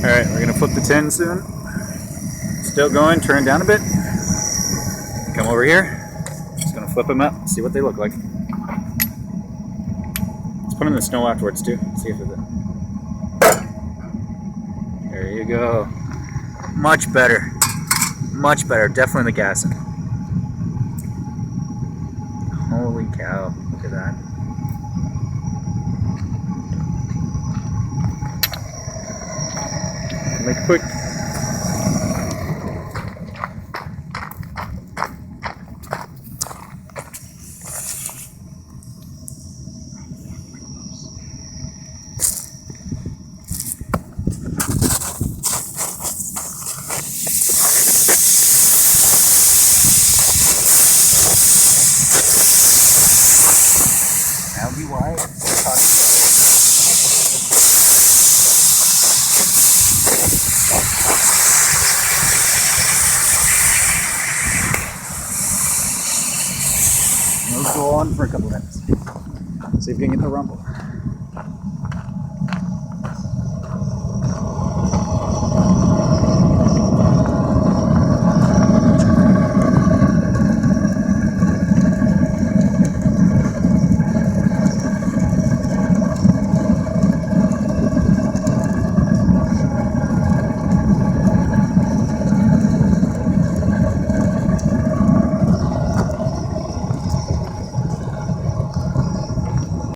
Alright, we're gonna flip the 10 soon. Still going, turn down a bit. Come over here. Just gonna flip them up, see what they look like. Let's put them in the snow afterwards too. See if it's. There you go. Much better. Much better. Definitely the gassing. Holy cow. Look at that. Make it quick. That'll be why it's hot. Let's go on for a couple minutes. See if we can get the rumble.